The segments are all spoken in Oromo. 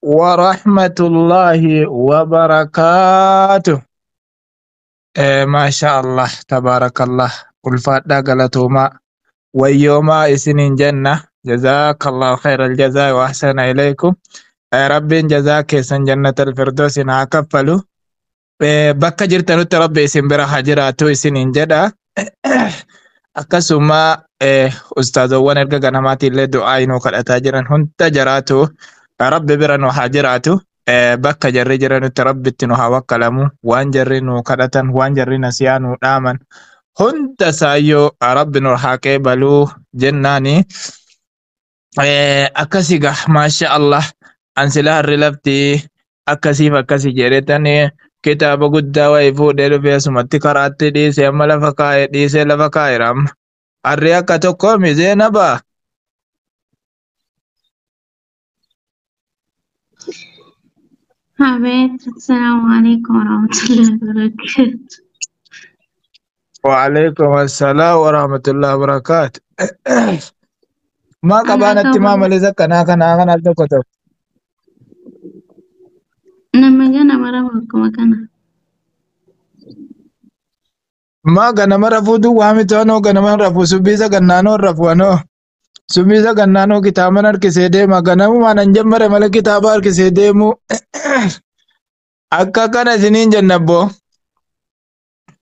ورحمة الله وبركاته. ما شاء الله تبارك الله. الفاتحة قالتهما ويوم إسنين جنة. جزاك الله خير الجزاء وأحسن إليكم. رب جزاك سن جنة الفردوس ناكفلو. بكا جرتنو ربي اسم برا حجراتو إسنين جدا. akkasuma ustaazowwan erga ganamaati illee du'aa inuu kadhataa jiran hunda jaraatu rabbi bira nu haa jiraatu. Bakka jarri jiranutti rabbitti nu haa wakkalamu. Waan jarri nu kadhatan, waan jarri nasiyaa nu dhaaman hunda saayyoo rabbi nu haa qeebaluu jennaani. Akkasiga maasha Allah an silaa harri lafti akkasiif akkasi jedhetani kitaaba guddaa wayii fuudhee dhufee asumatti karaatti dhiisee amma lafa kaa'ee dhiisee lafa kaa'eera. Harri akka tokko mizee nabaa. حبيت السلام عليكم ورحمة الله وبركاته. وعليكم السلام ورحمة الله وبركاته. ما كبانت تمام لذا كنا التكتب. nama mara makuma kana ما كنا مرة فودو وامي تانو كنا مرة فوسبيزا كنا نو رفوانو سبيزا كنا نو كتابنا كسيدة ما كنا مو ما ننجم مرة ملك كتابار كسيدة مو أكا كنا سنين جنبو.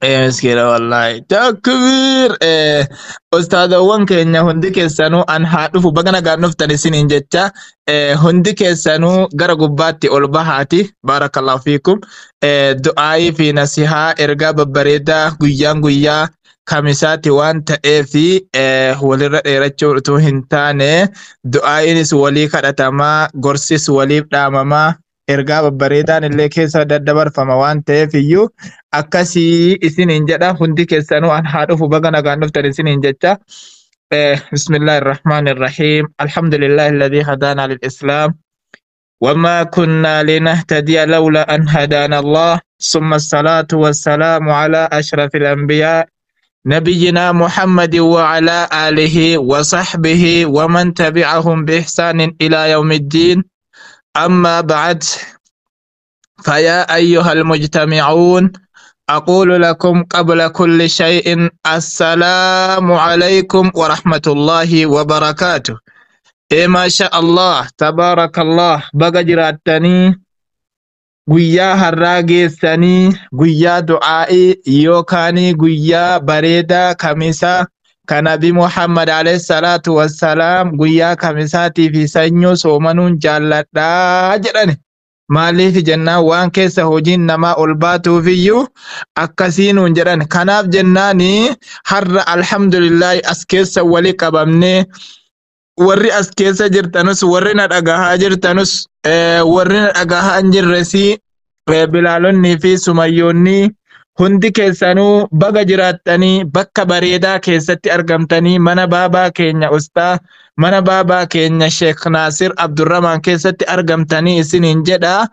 مسكينة والله تكبير. أستاذوان كينيا هندي كيسانو أن هاتفو بغنا غانوف تنسين جتا. هندي كيسانو غرا غباتي أولبهاتي بارك الله فيكم. دعائي في نصيحة إرغا ببريدا غيان كاميساتي وان تأفي ولي رجو تو هنتاني دعائي نس ولي كراتما غرسيس ولي دامما ergaa babbareedaan illee keessa daddabar fama waan ta'eef iyyuu akkasii isiniin jedha hundi keessanuu an haa dhufu baga nagaan dhuftan isiniin jecha. Bismillahir Rahmanir Rahim. Alhamdulillahi alladhi hadana lil Islam وما كنا لنهتدي لولا أن هدانا الله ثم الصلاة والسلام على أشرف الأنبياء نبينا محمد وعلى آله وصحبه ومن تبعهم بإحسان إلى يوم الدين. أما بعد فيا أيها المجتمعون أقول لكم قبل كل شيء السلام عليكم ورحمة الله وبركاته. ما شاء الله تبارك الله بقى جراتني قويا هراغي سني قويا دعائي يوكاني قويا بريدا كميسا كنبي محمد عليه الصلاة والسلام قويا كميساتي في سنيو سومنون جالتا جراني مالي في جنة وان كيسا هجين نما ألباتو فيو أكسينون جراني كناف جناني حر الحمد لله أسكيسا ولي قبامني warri as keessa jirtanus warri na dhagahaa jirtanus warri na dhagahaa jirresi bilaalonni fi sumayyoonni hundi keessanuu baga jiraattanii bakka bareedaa keessatti argamtanii mana baabaa keenya ustaa mana baabaa keenya Sheekh Naasir Abdurrahman keessatti argamtanii isiniin jedha.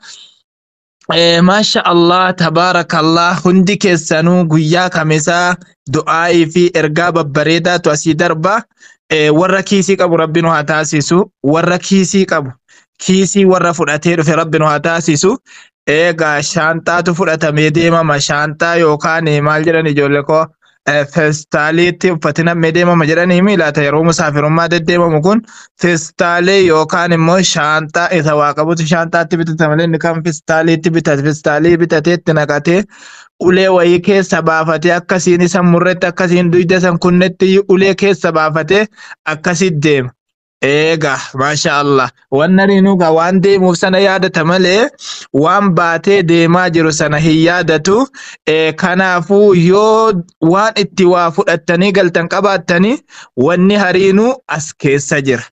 Masha Allah tabarakallah hundi keessanuu guyyaa kamisaa du'aa'ii fi ergaa babbareedaatu asii darba. Warra kiisii qabu rabbi nu haa taasisu. Warra kiisii qabu kiisii warra fudhatee dhufe rabbi nu haa taasisu. Egaa shaantaatu fudhatamee deemama. Shaantaa yookaan maal jedhan ijoollee koo feestaaliitti uffatina deemama jedhanii miilaata yeroo musaafirummaa deddeemamu kun feestaalee yookaan immoo shaantaa isa waa qabutu shaantaatti bitata malee inni kan feestaaliitti bitate feestaalii bitateetti naqatee ulee wayii keessa baafatee akkasiin isa murretti akkasiin duyda san kunnetti ulee keessa baafatee akkasitti deema. Eega masha Allah wanna rinuga waan deemuuf sana yaadata malee waan baatee deemaa jiru sana hin yaadatu. Kanaafuu yoo waan itti waa fudhattanii galtan qabaattanii wanni hariinuu as keessa jira.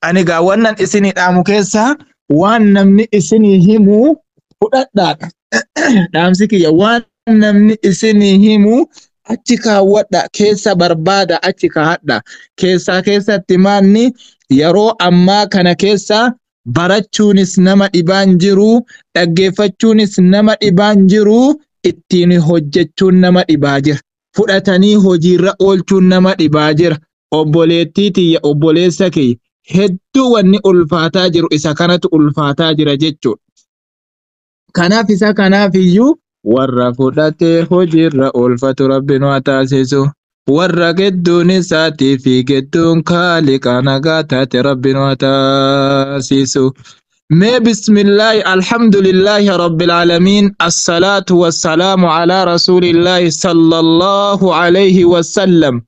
Ani gaa wannan isinii dhaamu keessa waan namni isinii himu fudhadhaadha. Dhaamsi kiyya waan namni isinii himu achi kaawwadha keessa barbaada achi kaahadha. Keessatti maanni yeroo ammaa kana keessa barachuunis nama dhibaan jiru dhaggeeffachuunis nama dhibaan jiru ittiin hojjechuun nama dhibaa jira. Fudhatanii hojiirra oolchuun nama dhibaa jira. Obboleettii tiyya obboleessa kiyya hedduu wanni ulfaataa jiru isa kanatu ulfaataa jira jechuudha. Kanaaf isa kanaafiyyuu warra fudhatee hojiirra oolfatu Rabbi nu haa taasisu. Warra gedduun isaatii fi gedduun Kaaliqa nagaa taate Rabbi nu haa taasisu. ما بسم الله الحمد لله رب العالمين الصلاة والسلام على رسول الله صلى الله عليه وسلم.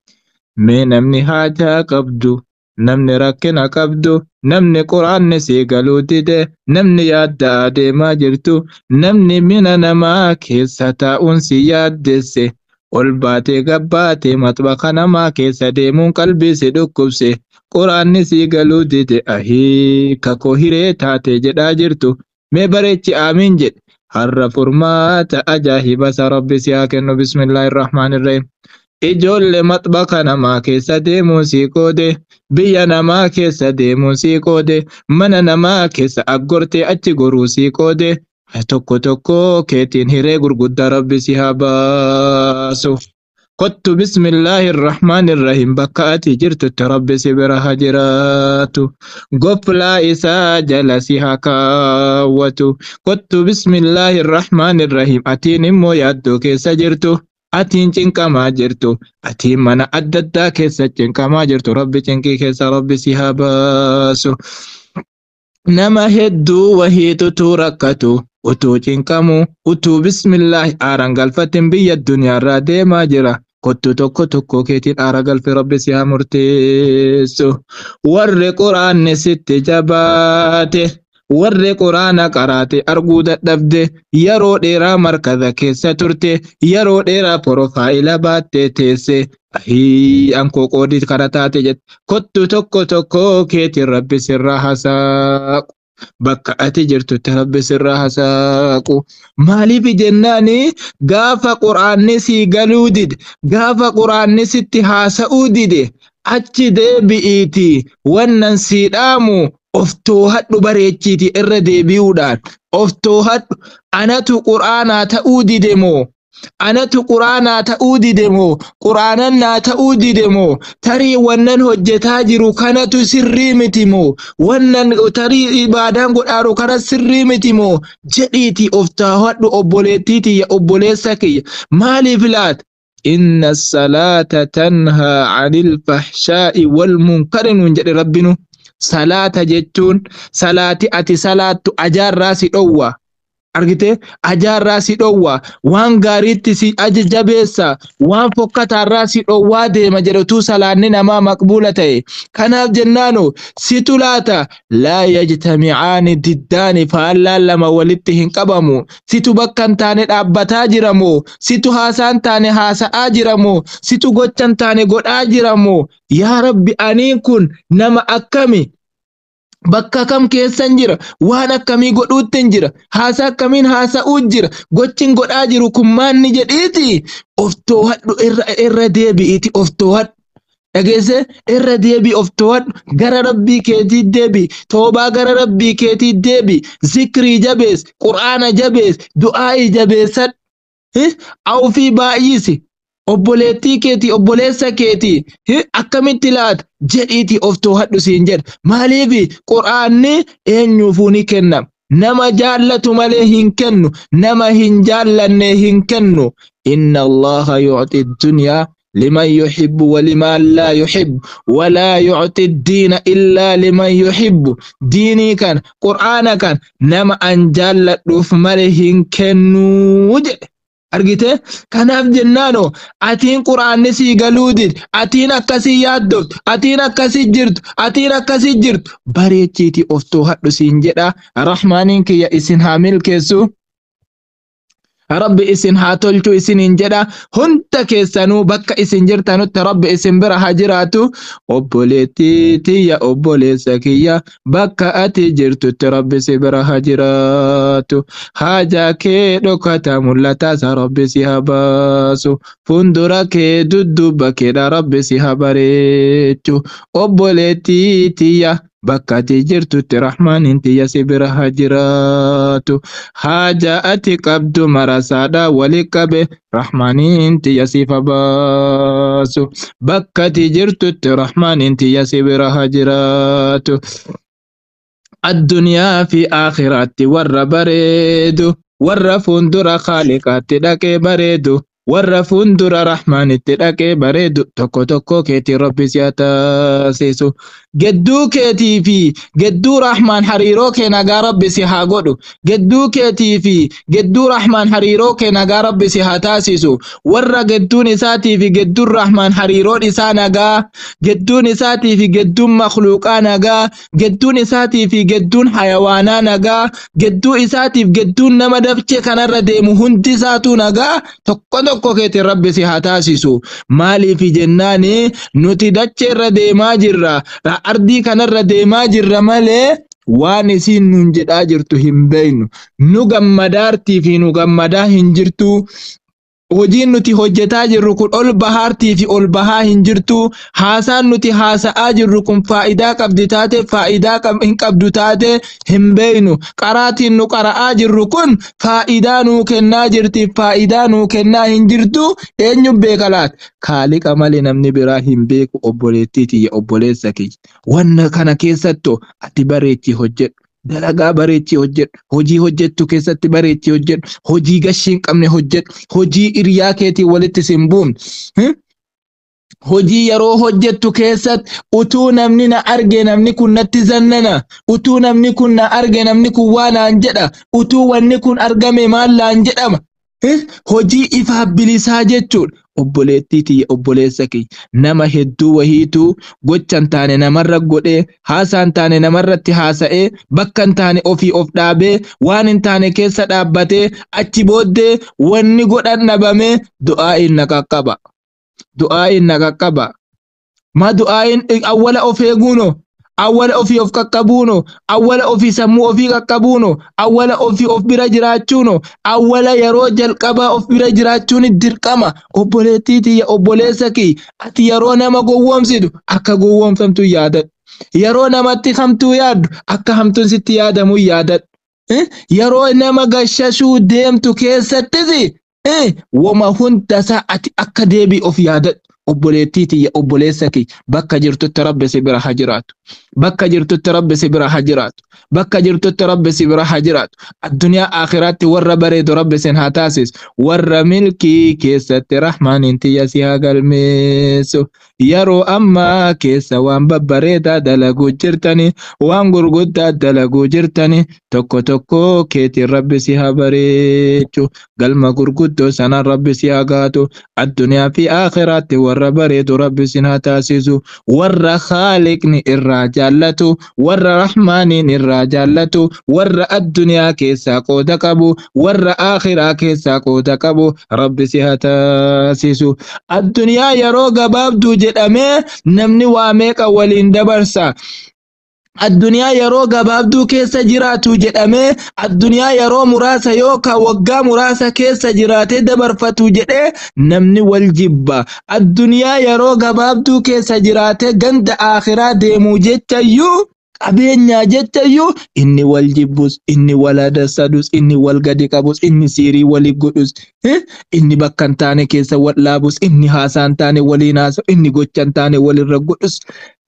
من نمني حاجة قبدو نمني ركنا قبدو نمني قرآن نسي قالوا ديده نمني ياد آدي ما جرتو نمني من نما كيسة أنسي ياد دسي والباتي قباتي مطبخنا ما كيسة ديمون قلبي سيدوكوبسي قرآن نسي قالوا ديده أهي كاكو هيري تاتي جدا جرتو مي بريتي آمين جد هر فرمات أجاهي بس ربي سياكنو بسم الله الرحمن الرحيم. Ijoollee maxbaqa namaa keessa deemuu sii qoode, biyya namaa keessa deemuu sii qoode, mana namaa keessa aggortee achi goruu sii qoode, tokko tokko keetiin hiree gurguddaa Rabbi si haa baasu. Kottu bismillahirrahmanirrahim bakka ati jirtutti Rabbi si bira haa jiraatu. Goflaa isaa jala si haa kaawwatu. Kottu bismillahirrahmanirrahim atiin immoo yaaddoo keessa jirtu. Atiin cinqamaa jirtu, atiin mana adda addaa keessa cinqamaa jirtu, Rabbi cinqii keessa Rabbi si haa baasu. Nama hedduu wahiitutu rakkatu, utuu cinqamu, utuu bismillaahi aaran galfatin biyya duniyaarraa deemaa jira. Kottu tokko tokko keetiin aara galfe Rabbi si haa murteessu. Warri quraanni sitti jabaate. Warri quraana qaraate arguu dadhabde yeroo dheeraa markaza keessa turte yeroo dheeraa porofaayila baattee teesse ankoo qoodii kana taate jette kottu tokko tokko keetiin Rabbi sirraa hasaaqu bakka ati jirtutti Rabbi sirraa hasaaqu. Maaliif jennaani gaafa quraanni sii galuu dide gaafa quraanni sitti haasa'uu dide achi deebi'iiti wannan sii dhaamu. Oftoo hadhu bareechiti irra deebi'uudhaan oftoo hadhu anatu quraanaa ta'uu didemoo anatu quraanaa ta'uu didemoo quraanan naa ta'uu didemoo tarii wannan hojjetaa jiru kanatu sirrii mitimoo wannan tarii ibaadaan godhaaru kana sirrii mitimoo jedhiiti oftoo hadhu obboleettiiti ya obboleessa kiyya maaliif laata inna as-salaata tanhaa 'anil fahshaa'i wal munkari nun jedhe Rabbinu. Salaata jechuun salaati ati salaattu ajaarraa si dhowwa argite ajaarraa si dhowwa waan gaariitti si jabeessa waan fokkataarraa si dhowwaa deema jedhutu salaanni namaa maqbuula ta'e kanaaf jennaanu situ laata laa yajtami'aani diddaani faallaan lama walitti hin qabamu situ bakka hin taane dhaabbataa jiramoo situ haasaan taane haasa'aa jiramoo situ gochan taane godhaa jiramoo yaa Rabbi aniin kun nama akkami bakka kam keessan jira waan akkamii godhuutti jira haasaa akkamiin haasa'uu jira gochin godhaa jiru kun maanni jedhiiti oftoo hadhu irra deebi'iiti oftoo hadhu dhageesse irra deebi oftoo hadhu gara Rabbii keetii deebi toobaa gara Rabbii keetii deebi zikrii jabees quraana jabees du'aa'ii jabeessadhu awfii baay'isi. Obboleettii keetii obboleessa keetii akkamitti laata jedhiiti oftoo hadhu siin jedha maaliif quraanni eenyuufuu ni kenna nama jaallatu malee hin kennu nama hin jaallanne hin kennu inna Allaha yu'ti ad-dunya liman yuhibbu wa liman la yuhibbu wa la yu'ti ad-diina illa liman yuhibbu diinii kan quraana kan nama an jaalladhuuf malee hin kennu jedhe. Argite kanaaf jennaano atiin quraanni sii galuu dide atiin akkasii yaaddoftu atiin akkasii jirtu bareechiiti oftoo hadhu siin jedha rahmaaniin kiyya isin haa milkeessu Rabbi isin haa tolchu isiniin jedha hunda keessanuu bakka isin jirtanutti Rabbi isin bira haa jiraatu obboleettii tiyya obboleessa kiyya bakka ati jirtutti Rabbi si bira haa jiraatu haajaa kee dhokata mul'ataas Rabbi si haa baasu fuuldura kee dudduuba keedha Rabbi si haa bareechu obboleettii tiyya bakkati jirtutti rahmaan tiyya si bira haa jiraatu haja ati qabdu marasaadha wali qabe rahmaan tiyya siif haa baasu bakkati jirtutti rahmaan tiyya si bira haa jiraatu addunyaa fi aakhiraatti warra bareedu warra fuuldura Khaaliqaatti dhaqee bareedu warra fuuldura rahmaanitti dhaqee bareedu tokko tokko keetii rabbi si haa taasisu gedduu keetii fi gedduu rahmaan hariiroo kee nagaa rabbi si haa godhu gedduu keetii fi gedduu rahmaan hariiroo kee nagaa rabbi si haa taasisu warra gedduun isaatii fi gedduun rahmaan hariiroon isaa nagaa gedduun isaatii fi gedduun makhluuqaa nagaa gedduun isaatii fi gedduun hayawaanaa nagaa gedduu isaatiif gedduun nama dafche kanarra deemu hundi isaatu nagaa tokko keetii rabbi si haa taasisu maaliif jennaani nuti dacheerra deemaa jirra ardii kanarra deemaa jirra malee waan isin nun jedhaa jirtu hin beeynu nu gammadaartii fi nu gammadaa hin jirtu hojiin nuti hojjetaa jirru kun ol bahaartii fi ol bahaa hin jirtu haasaan nuti haasa'aa jirru kun faayidaa qabdi taate faayidaa hin qabdu taate hin beeynu qaraatiin nu qara'aa jirru kun faayidaa nuu kennaa jirti faayidaa nuu kennaa hin jirtu eenyu beeka laata Khaaliqa malee namni biraa hin beeku obboleettiiti obboleessa kiyya wanna kana keessattu ati bareechi hojjedhu dalagaa bareechi hojjedhu hojii hojjettu keessatti bareechi hojjedhu hojii gashiin qabne hojjedhu hojii iriyaa keetii walitti simbuun hojii yeroo hojjettu keessatti utuu namni na arge namni kun natti zannana utuu namni kun na arge namni kun waan aan jedha utuu wanni kun argame maal laan jedhama hojii ifa bilisaa jechuudha obboleettiiti obboleessa kee nama hedduu wahiitu gochan taane namarra godhee haasaan taane namarratti haasa'ee bakkan taane ofii of dhaabee waan hin taane keessa dhaabbatee achi booddee wanni godhan dhabame du'aa'iin na qaqqaba ma du'aa'iin awwala of eeguuno awwala ofii of qaqqabuuno awwala ofii sammuu ofii qaqqabuuno awwala ofii of bira jiraachuuno awwala yeroo jalqabaa of bira jiraachuun dirqama obboleettiiti obboleessa kee ati yeroo nama gowwoomsitu akka gowwoomfamtu yaadadhu yeroo namatti hamtuu yaaddu akka hamtuun sitti yaadamu yaadadhu yeroo nama gashashuu deemtu keessattis wama hundasaa ati akka deebii of yaadadhu obboleettiiti obboleessa kee bakka jirtutti rabbi si bira haa jiraatu bakka jirtutti rabbi si bira haa jiraatu bakka jirtutti rabbi si bira haa jiraatu addunyaa aakhiraatti warra bareedu rabbi sin haa taasisu warra milkii keessatti rahmaaniin tiyya si haa galmeessu yeroo ammaa keessa waan babbareedaa dalaguu jirtani waan gurguddaa dalaguu jirtani tokko keetiin rabbi si haa bareechu galma gurguddoo sanaan rabbi si haa gaatu addunyaa fi aakhiraatti warra bareedu rabbi sin haa taasisu warra Khaaliqni irraa jaallatu warra rahmaaniin irraa jaallatu warra addunyaa keessaa qooda qabu warra aakhiraa keessaa qooda qabu rabbi si haa taasisu addunyaa yeroo gabaabduu jedhamee namni waa meeqa waliin dabarsa addunyaa yeroo gabaabduu keessa jiraatu jedhamee addunyaa yeroo muraasa yookaan waggaa muraasa keessa jiraatee dabarfatu jedhee namni wal jibba addunyaa yeroo gabaabduu keessa jiraatee ganda aakhiraa deemuu jechayyuu qabeenyaa jechayyuu inni wal jibbus inni wal adassadus inni wal gadi qabus inni siirii walii godhus inni bakka hin taane keessa wal laabus inni haasaan taane waliin haasa'u inni gochan taane walirra godhus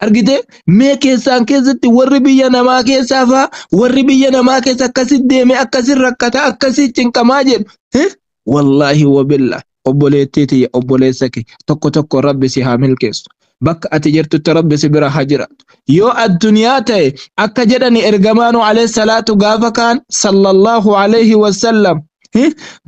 argite mee keessaan keessatti warri biyya namaa keessaa faa warri biyya namaa keessa akkasitti deeme akkasitti rakkata akkasitti cinqamaa jedhu wallaahi wabillah obboleettiiti obboleessa kee tokko rabbi si haa milkeessu bakka ati jirtutti rabbi si bira haa jiraatu yoo addunyaa ta'e akka jedhani ergamaanu alayhi salaatu gaafa kaan sallallahu alayhi wasallam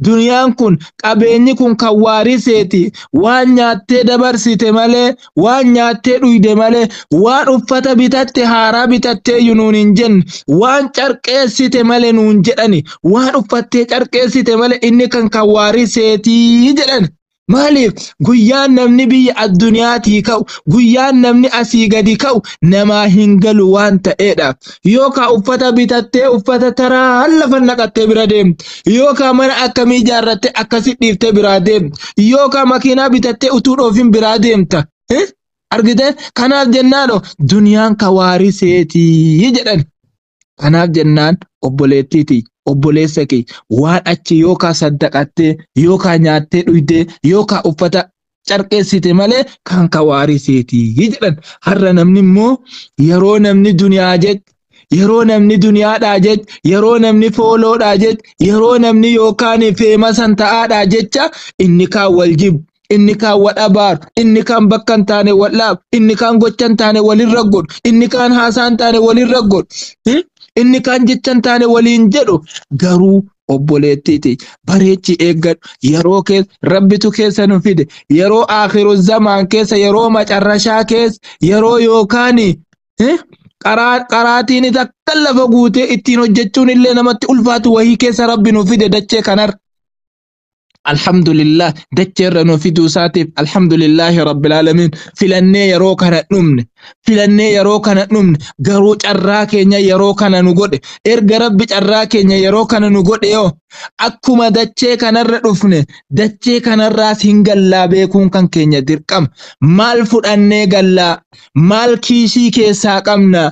duniyaan kun qabeenyi kun kan waariseeti waan nyaattee dabarsite malee waan nyaattee dhuyde malee waan uffata bitatte haaraa bitattee nuun hin jenne waan carqeessite malee nuun jedhani waan uffattee carqeessite malee inni kan waariseeti jedhani maaliif guyyaan namni biyya adduniyaatii ka'u guyyaan namni asii gadi ka'u namaa hin galu waan ta'eedhaaf yookaan uffata bitattee uffata taraa lafa naqattee bira deemte yookaan mana akkamii ijaarrattee akkasitti dhiiftee bira deemte yookaan makiinaa bitattee utuu dhoofin bira deemta argite kanaaf jennaano duniyaan kawaariseetii jedhan kanaaf jennaan obboleettiiti obboleessa kee waan achi yookaan saddaqattee yookaan nyaattee dhugdee yookaan uffata carqeessite malee kan kawaariseetii jedhan har'a namni immoo yeroo namni duniyaa jech yeroo namni duniyaadhaa jech yeroo namni fooloodhaa jech yeroo namni yookaan feemasan ta'aadhaa jecha inni kaan wal jibbu inni kaan wal abaaru inni kaan bakka hin taane wal dhaabu inni kaan gocha hin taane walirra godhu inni kaan haasaa hin taane walirra godhu inni kaan jecha hin taane waliin jedhu garuu obboleettiiti bareechi eeggadhu yeroo keessa rabbitu keessa nu fide yeroo akhiru zamaan keessa yeroo macarrashaa keessa yeroo yookaan qaraatiin takka lafa guutee ittiin hojjechuun illee namatti ulfaatu wahii keessa rabbi nu fide dachee kanar alhamdulillah dachee irra nu fiduu isaatiif alhamdulillahi rabbil alamin filannee yeroo kana dhumne garuu carraa keenya yeroo kana nu godhe erga rabbi carraa keenya yeroo kana nu godhe yoo akkuma dachee kanarra dhufne dachee kanarraas hin gallaa beekuun kan keenya dirqama maal fudhannee gallaa maal kiisii keessaa qabna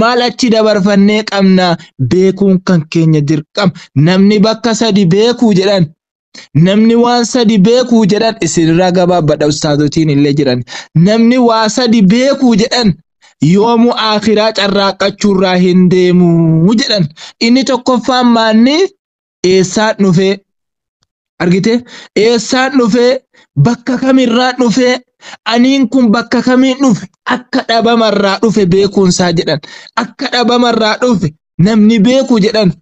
maal achi dabarfannee qabna beekuun kan keenya dirqama namni bakka sadi beekuu jedhan namni waan sadi beekuu jedhan isinirraa gabaabbadha ustaazotiin illee jiran namni waa sadi beekuu jedhan yoomu akhiraa carraaqachuurraa hin deemuu jedhan inni tokkoffaan maanni eessaan dhufee argite eessaan dhufee bakka kamirraa dhufee aniin kun bakka kamiin dhufe akka dhabamarraa dhufe beekuunsaa jedhan akka dhabamarraa dhufe namni beekuu jedhan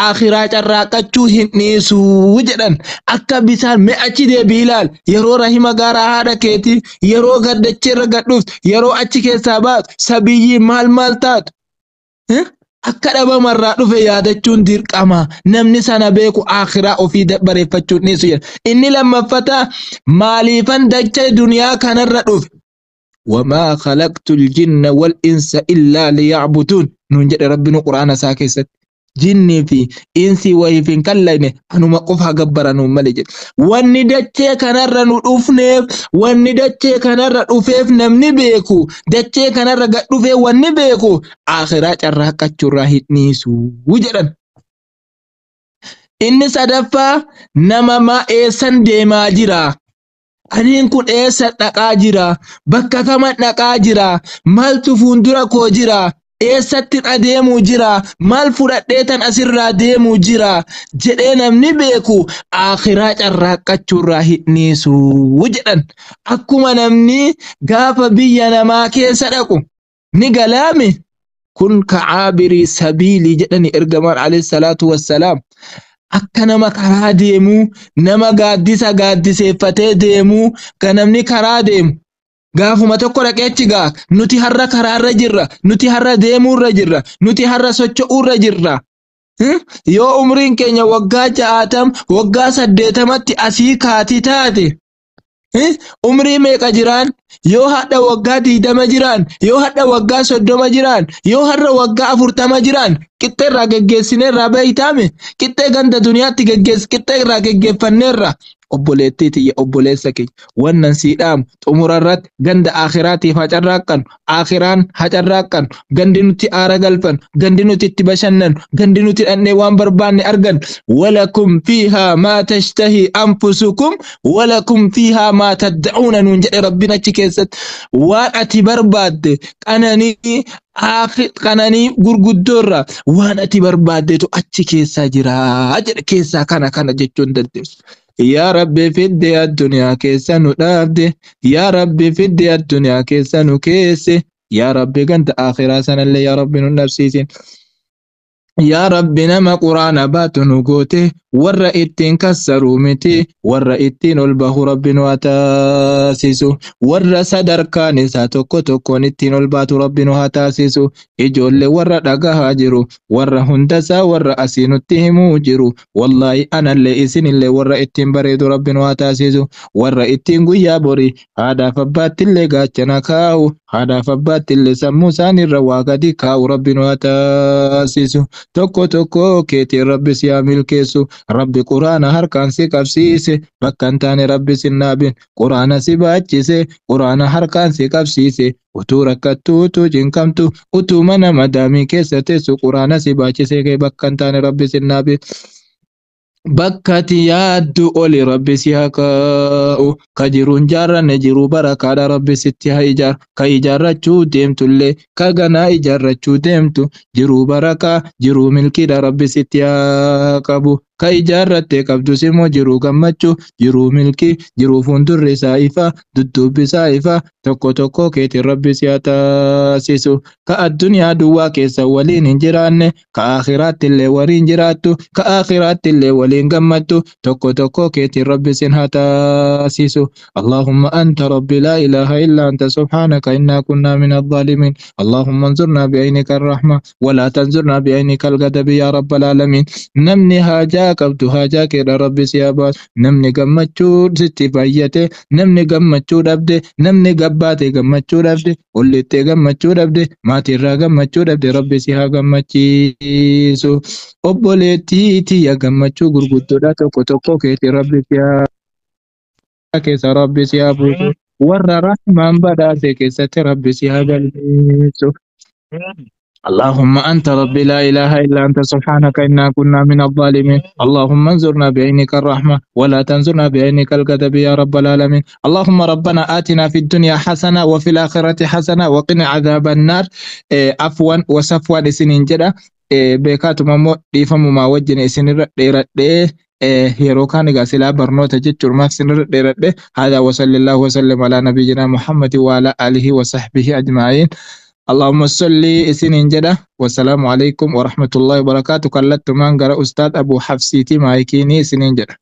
akhiraa carraaqachuu hin dhiisuu jedhan akka bisaan mee achi deebii ilaal yeroo rahima gaaraa haadha keetii yeroo gaddacheerra gadhuuftu yeroo achi keessaa baatu sabiyyii maal taatu akka dhabamarraa dhufe yaadachuun dirqama namni sana beeku akhiraa ofii bareeffachuun dhiisu jedha inni lammaffata maaliifan dachee duniyaa kanarra dhufe وما خلقت الجن والإنس إلا ليعبدون ننجد ربنا قرآن ساكست جني في إنسي ويفين كلمة أنو مقفها قبرانو ملجد واني دچه كنر نطوفنف واني دچه كنر نطوفف نمني بيكو دچه كنر نطوفف واني بيكو آخرات الرحكة راهد نيسو وجدن إني صدفة نما ما إيسان ديما جرا aniin kun eessa dhaqaa jira bakka kama dhaqaa jira maaltu fuuldura koo jira eessatti adeemuu jira maal fudhadheetan asirraa deemuu jira jedhee namni beeku akhiraa carraaqachuurraa hidhiisu jedhan akkuma namni gaafa biyya namaa keessa dhaqu ni galaame kun ka'aabirii sabiilii jedhani ergamaan alayhi salaatu wassalaam akka nama karaa deemu nama gaaddiseeffatee deemu kan namni karaa deemu gaafuma tokko dhaqeechi gaa nuti har'a karaarra jirra nuti har'a deemuurra jirra nuti har'a socho'uurra jirra yoo umriin keenya waggaa 60 waggaa 80tti asii kaati taate umrii meeqa jiraan yoo hadda waggaa 20 jiraan yoo hadda waggaa 30 jiraan yoo har'a waggaa 40 jiraan qixxee irraa geggeessineerraa beeytaame qixxee ganda duniyaatti qixxee irraa geggeeffanneerra obboleettiiti ya obboleessa keenya wannan siidhaamu xumurarratti ganda akhiraatiif hacarraaqan akhiraan hacarraaqan gandi nuti aara galfan gandi nuti itti bashannanu gandi nuti dhannee waan barbaanne argan walakum fiihaa maa tashtahi anfusukum walakum fiihaa maa tad'uuna nuun jedhe rabbiin achi keessatti waan ati barbaadde qananii gurguddoorra waan ati barbaaddeetu achi keessaa jira jedhe keessaa kana jechuun dandeessu يا ربي في الدنيا كيسا نؤابده يا ربي في الدنيا كيسا نكيسه يا ربي كنت آخر سنة اللي يا ربي نفسيسين يا ربي نما قرآن باتو نقوته ورأيتين كسروا متي ورأيتين البه ربي نواتاسيسو ور صدر كانسا توكو نتين الباتو ربي نواتاسيسو إجول ور دقها جرو ور هندسا ور أسين التهمو جرو والله أنا اللي إسن اللي ورأيتين بريد ربي نواتاسيسو ورأيتين قيا بري هذا فبات اللي قاتنا كاو هذا فبات اللي سموسان الرواقدي كاو ربي نواتاسيسو توكو توكو كيتي ربي سيامل كيسو ربي قرآن هركان سيكفسيسي بكان تاني ربي سنابين قرآن سيباتشيسي قرآن هركان سيكفسيسي utuu rakkattuu utuu jinkamtu utuu mana madaamii keessa teessu quraana si baachisee kee bakka hin taane rabbi sinnaafi bakkati yaaddu oli rabbi si haa kaa'u ka jiruun jaarranne jiruu barakaadha rabbi sitti haa ijaar ka ijaarrachuu deemtullee ka ganaa ijaarrachuu deemtu jiruu barakaa jiruu milkiidha rabbi sitti haa qabu ka ijaarratte qabdus immoo jiruu gammachuu jiruu milkii jiruu fuuldurri isaa ifa dudduubbi isaa ifa tokko tokko keetiin rabbi si haa taasisu ka addunyaa duwwaa keessa waliin hin jiraanne ka akhiraatti illee waliin jiraattu ka akhiraatti illee waliin gammaddu tokko tokko keetiin rabbi sin haa taasisu Allahumma anta rabbi laa ilaaha illa anta subhaanaka innaa kunnaa min adh-dhaalimiin Allahumma anzurna bi'aynika ar-rahma walaa tanzurna bi'aynika al-ghadabi yaa rabbal aalamiin namni haajaa qabdu haajaa keedha rabbi si haa baasu namni gammachuu sitti fayyate namni gammachuu dhabde namni gabbaate gammachuu dhabde ollittee gammachuu dhabde maatiirraa gammachuu dhabde rabbi si haa gammachiisu obboleettii tiyya gammachuu gurguddoodha tokko tokko keetii rabbi si haa keessa rabbi si haa buusu warra rahmaan badhaase keessatti rabbi si haa galmeessu اللهم أنت ربي لا إله إلا أنت سبحانك إنا كنا من الظالمين اللهم انظرنا بعينك الرحمة ولا تنظرنا بعينك الغضب يا رب العالمين اللهم ربنا آتنا في الدنيا حسنة وفي الآخرة حسنة وقنا عذاب النار عفوا وصفوا لسنين جدا بكاتم مو ديفم ما وجن سنر yeroo kaan egaa silaa barnoota jechuudhaaf sinirra dheeradhe hada wasallallahu wasallam ala nabiyyina muhammadi wa ala alihi wa sahbihi ajma'in اللهم صل إسنين جدا والسلام عليكم ورحمة الله وبركاته كلت مانغرا أستاذ أبو حفصيتي مايكيني إسنين جدا